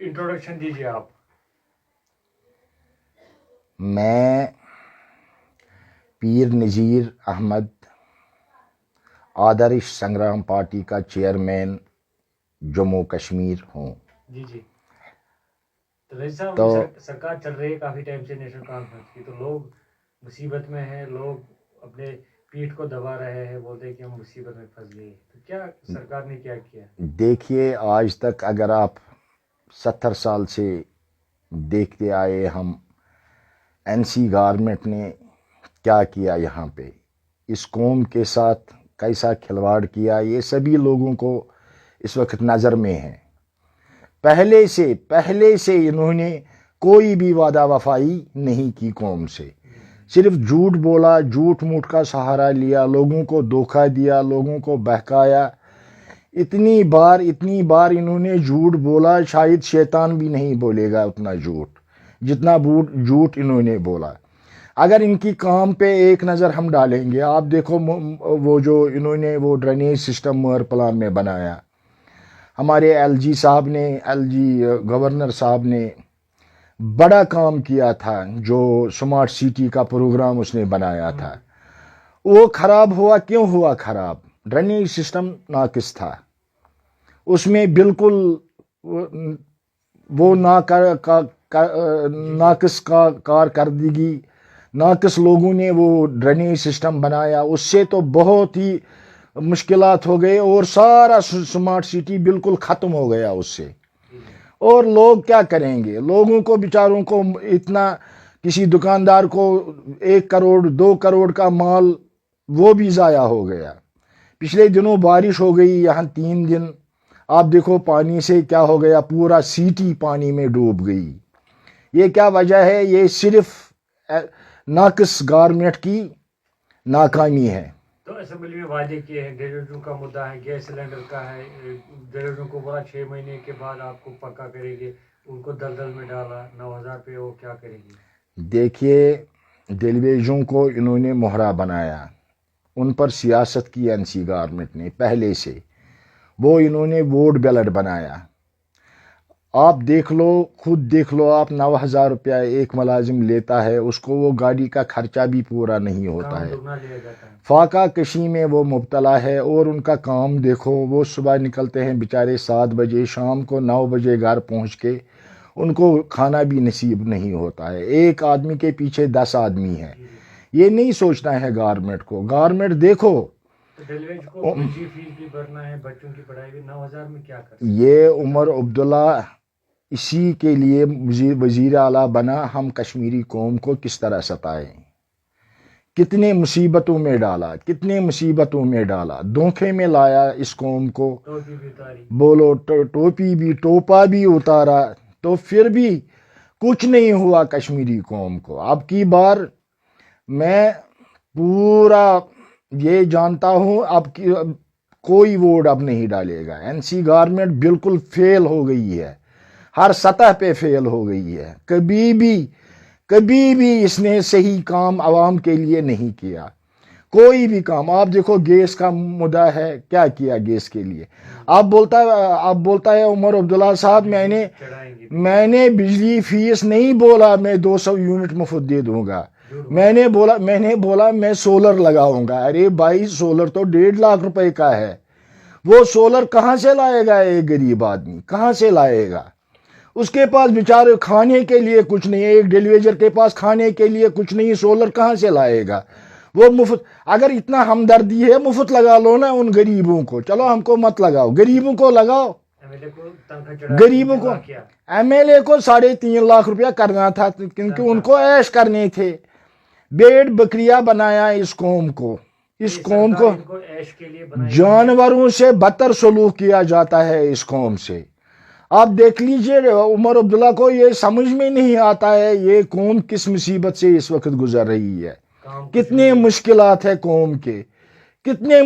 Introduction दीजिए आप। मैं पीर नज़ीर अहमद आदर्श संग्राम पार्टी का चेयरमैन जम्मू कश्मीर हूँ। जी जी। तो रईस साहब, तो सरकार चल रही है काफ़ी टाइम से नेशनल कॉन्फ्रेंस की, तो लोग मुसीबत में हैं, लोग अपने पीठ को दबा रहे हैं, बोलते हैं कि हम मुसीबत में फंस गए। तो क्या सरकार ने क्या किया? देखिए, आज तक अगर आप 70 साल से देखते आए हम, एनसी गवर्नमेंट ने क्या किया यहाँ पे, इस कौम के साथ कैसा खिलवाड़ किया, ये सभी लोगों को इस वक्त नज़र में है। पहले से इन्होंने कोई भी वादा वफाई नहीं की कौम से, सिर्फ झूठ बोला, झूठ मूठ का सहारा लिया, लोगों को धोखा दिया, लोगों को बहकाया। इतनी बार इन्होंने झूठ बोला, शायद शैतान भी नहीं बोलेगा उतना झूठ जितना झूठ इन्होंने बोला। अगर इनकी काम पे एक नज़र हम डालेंगे, आप देखो वो जो इन्होंने वो ड्रेनेज सिस्टम मोर प्लान में बनाया, हमारे एलजी गवर्नर साहब ने बड़ा काम किया था, जो स्मार्ट सिटी का प्रोग्राम उसने बनाया था, वो खराब हुआ। क्यों हुआ खराब? ड्रेनेज सिस्टम नाकिस था, उसमें बिल्कुल वो नाकिस का कारकर्दगी, नाकिस लोगों ने वो ड्रेनेज सिस्टम बनाया, उससे तो बहुत ही मुश्किलात हो गए और सारा स्मार्ट सिटी बिल्कुल ख़त्म हो गया उससे। और लोग क्या करेंगे? लोगों को बेचारों को इतना, किसी दुकानदार को 1 करोड़ 2 करोड़ का माल वो भी ज़ाया हो गया। पिछले दिनों बारिश हो गई यहाँ 3 दिन, आप देखो पानी से क्या हो गया, पूरा सिटी पानी में डूब गई। ये क्या वजह है? ये सिर्फ नाकिस गवर्नमेंट की नाकामी है। तो असेंबली में वादे किए हैं, ग्रेजुएटों का मुद्दा है, गैस सिलेंडर का है, ग्रेजुएटों को बोला 6 महीने के बाद आपको पक्का करेंगे, उनको दलदल में डाला, 9,000 पे वो क्या करेंगे? देखिए, डेलीवेजों को इन्होंने मोहरा बनाया, उन पर सियासत की एनसी गवर्नमेंट ने पहले से, वो इन्होंने वोट बैलेट बनाया। आप देख लो, खुद देख लो आप, 9,000 रुपया एक मुलाजिम लेता है, उसको वो गाड़ी का खर्चा भी पूरा नहीं होता है, फाका कशी में वो मुब्तला है। और उनका काम देखो, वो सुबह निकलते हैं बेचारे 7 बजे, शाम को 9 बजे घर पहुंच के उनको खाना भी नसीब नहीं होता है। एक आदमी के पीछे 10 आदमी हैं। ये नहीं सोचना है गवर्नमेंट को। गवर्नमेंट देखो, को फीस भी भरना है, बच्चों की पढ़ाई भी, 9,000 में क्या कर? ये उमर अब्दुल्ला इसी के लिए वजीर आला बना, हम कश्मीरी कौम को किस तरह सताएं, कितने मुसीबतों में डाला, धोखे में लाया इस कौम को। बोलो टोपी भी टोपा भी उतारा, तो फिर भी कुछ नहीं हुआ कश्मीरी कौम को। अब की बार मैं पूरा ये जानता हूँ, अब कोई वोट अब नहीं डालेगा। एनसी गवर्नमेंट बिल्कुल फेल हो गई है, हर सतह पे फेल हो गई है। कभी भी इसने सही काम आवाम के लिए नहीं किया, कोई भी काम। आप देखो, गैस का मुद्दा है, क्या किया गैस के लिए? आप बोलता है उमर अब्दुल्ला साहब, मैंने बिजली फीस नहीं बोला मैं 200 यूनिट मुफ्त दे दूंगा, मैंने बोला मैं सोलर लगाऊंगा। अरे भाई, सोलर तो 1.5 लाख रुपए का है, वो सोलर कहां से लाएगा एक गरीब आदमी? कहां से लाएगा? उसके पास बेचारे खाने के लिए कुछ नहीं है, एक डेलीवेजर के पास खाने के लिए कुछ नहीं, सोलर कहां से लाएगा? वो मुफ्त, अगर इतना हमदर्दी है, मुफ्त लगा लो ना उन गरीबों को। चलो हमको मत लगाओ, गरीबों को लगाओ। गरीबों को, एमएलए को 3.5 लाख रुपया करना था, क्योंकि उनको ऐश करने थे। भेड़ बकरिया बनाया इस कौम को ऐश के लिए जानवरों से बदतर सलूक किया जाता है इस कौम से। आप देख लीजिए, उमर अब्दुल्ला को ये समझ में नहीं आता है ये कौम किस मुसीबत से इस वक्त गुजर रही है, कितने मुश्किलात है कौम के, इतने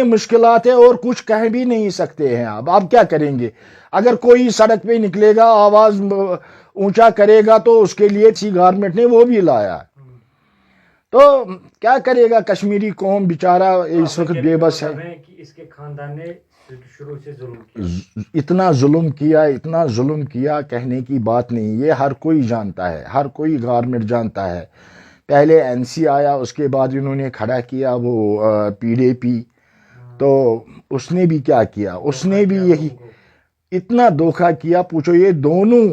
मुश्किलात है, और कुछ कह भी नहीं सकते हैं। आप क्या करेंगे? अगर कोई सड़क पे निकलेगा, आवाज ऊंचा करेगा, तो उसके लिए सी गवर्नमेंट ने वो भी लाया। तो क्या करेगा कश्मीरी कौम? बेचारा इस वक्त बेबस है। कि इसके खानदान ने शुरू से जुल्म किया। اتنا ظلم کیا کہنے کی بات نہیں. یہ ہر کوئی جانتا ہے, ہر کوئی گورنمنٹ جانتا ہے. پہلے این سی آیا, اس کے بعد انہوں نے کھڑا کیا وہ پی ڈی پی, تو اس نے بھی کیا کیا, اس نے بھی یہی اتنا دھوکہ کیا. پوچھو یہ دونوں,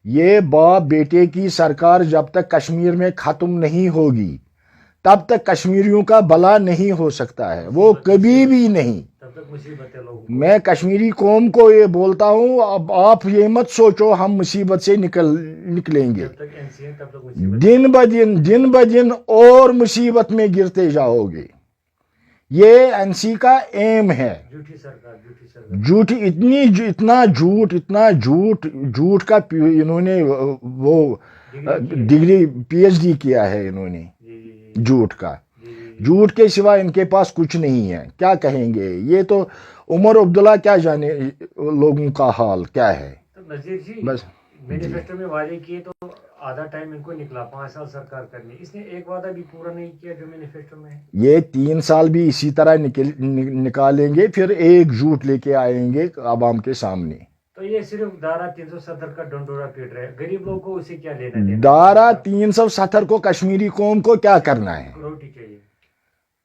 یہ باپ بیٹے کی سرکار جب تک کشمیر میں ختم نہیں ہوگی تب تک کشمیریوں کا بھلا نہیں ہو سکتا ہے, وہ کبھی بھی نہیں. تب تک مصیبت ہے لوگوں کو. میں کشمیری قوم کو یہ بولتا ہوں, اب آپ یہ مت سوچو ہم مصیبت سے نکلیں گے. جب تک این سی ہے تب تک مصیبت. دن بدن اور مصیبت میں گرتے جاؤ گے. یہ این سی کا ایم ہے. جھوٹی سرکار. اتنا جھوٹ کا انہوں نے وہ ڈگری پی ایچ ڈی کیا ہے انہوں نے جھوٹ کا. جھوٹ کے سوا ان کے پاس کچھ نہیں ہے. کیا کہیں گے یہ تو عمر عبداللہ کیا جانے لوگوں کا حال کیا ہے. نذیر جی بس مینیفیسٹو میں وعدے کیے تو آدھا ٹائم ان کو نکلا, 5 سال سرکار کرنی, اس نے ایک وعدہ بھی پورا نہیں کیا جو مینیفیسٹو میں ہے. یہ 3 سال بھی اسی طرح نکالیں گے, پھر ایک جھوٹ لے کے آئیں گے عوام کے سامنے. تو یہ صرف دارہ 370 کا ڈنڈورا پیٹ رہے, غریب لوگوں کو اسے کیا لینا دینا. دارہ 370 کو کشمیری قوم کو کیا کرنا ہے. روٹی چاہیے.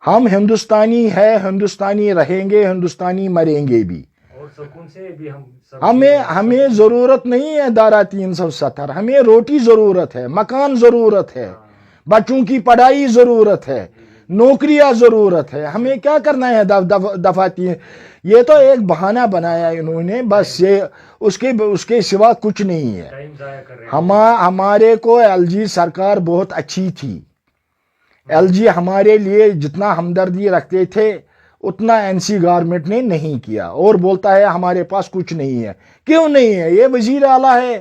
ہم ہندوستانی ہے, ہندوستانی رہیں گے, ہندوستانی مریں گے بھی. اور سکون سے بھی ہمیں ضرورت نہیں ہے دارہ 370. ہمیں روٹی ضرورت ہے, مکان ضرورت ہے, بچوں کی پڑھائی ضرورت ہے, نوکریاں ضرورت ہے. ہمیں کیا کرنا ہے دفعاتی. یہ تو ایک بہانہ بنایا انہوں نے بس, یہ اس کے سوا کچھ نہیں ہے. ٹائم ضائع کر رہے ہیں. ہمارے کو ایل جی سرکار بہت اچھی تھی. ایل جی ہمارے لیے جتنا ہمدردی رکھتے تھے اتنا این سی گورنمنٹ نے نہیں کیا, اور بولتا ہے ہمارے پاس کچھ نہیں ہے. کیوں نہیں ہے؟ یہ وزیر اعلیٰ ہے,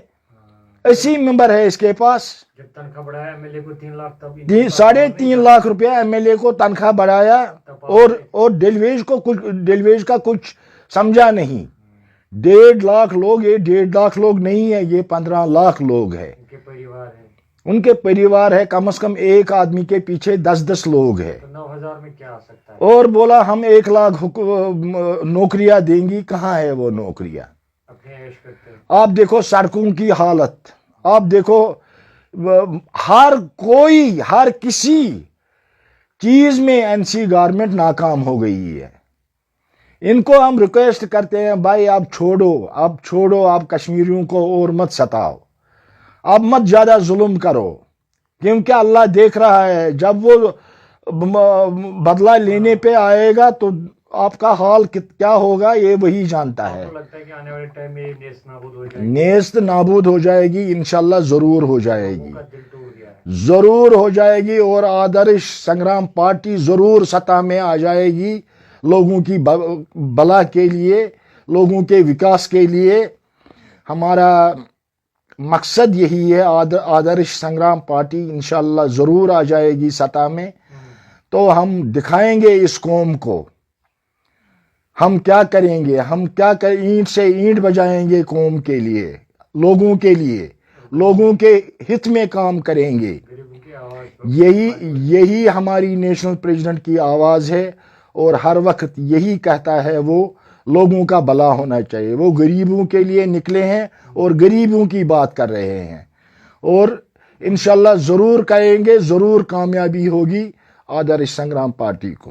80 ممبر ہے اس کے پاس. جب تنخواہ بڑھایا ایم ایل اے کو 3 لاکھ تب 3.5 لاکھ روپیہ ایم ایل اے کو تنخواہ بڑھایا, اور ڈیلیویج کا کچھ سمجھا نہیں. 1.5 لاکھ لوگ, یہ 1.5 لاکھ لوگ نہیں ہے, یہ 15 لاکھ لوگ ہے. ان کے پریوار ہے, کم از کم ایک آدمی کے پیچھے 10 لوگ ہے. 9,000 میں کیا آ سکتا ہے. اور بولا ہم 1 لاکھ نوکریاں دیں گی. کہاں ہے وہ نوکریاں؟ اپنے عیش کرتے ہیں. آپ دیکھو سڑکوں کی حالت, آپ دیکھو ہر کسی چیز میں این سی گورنمنٹ ناکام ہو گئی ہے. ان کو ہم ریکویسٹ کرتے ہیں بھائی آپ چھوڑو, آپ کشمیریوں کو اور مت ستاؤ, اب مت زیادہ ظلم کرو, کیونکہ اللہ دیکھ رہا ہے. جب وہ بدلہ لینے پہ آئے گا تو آپ کا حال کیا ہوگا یہ وہی جانتا ہے. لگتا ہے کہ آنے والے ٹائم میں نیست نابود ہو جائے گی. نیست نابود ہو جائے گی, انشاءاللہ ضرور ہو جائے گی, دل ٹوٹ گیا ہے. ضرور ہو جائے گی. اور آدرش سنگرام پارٹی ضرور سطح میں آ جائے گی, لوگوں کی بھلا کے لیے, لوگوں کے وکاس کے لیے. ہمارا مقصد یہی ہے. آدرش سنگرام پارٹی انشاءاللہ ضرور آ جائے گی سطح میں. تو ہم دکھائیں گے اس قوم کو ہم کیا کریں گے. اینٹ سے اینٹ بجائیں گے قوم کے لیے, لوگوں کے لیے, لوگوں کے ہت میں کام کریں گے. یہی ہماری نیشنل پریزیڈنٹ کی آواز ہے, اور ہر وقت یہی کہتا ہے وہ لوگوں کا بھلا ہونا چاہیے. وہ غریبوں کے لیے نکلے ہیں اور غریبوں کی بات کر رہے ہیں, اور انشاءاللہ ضرور کریں گے, ضرور کامیابی ہوگی آدرش سنگرام پارٹی کو.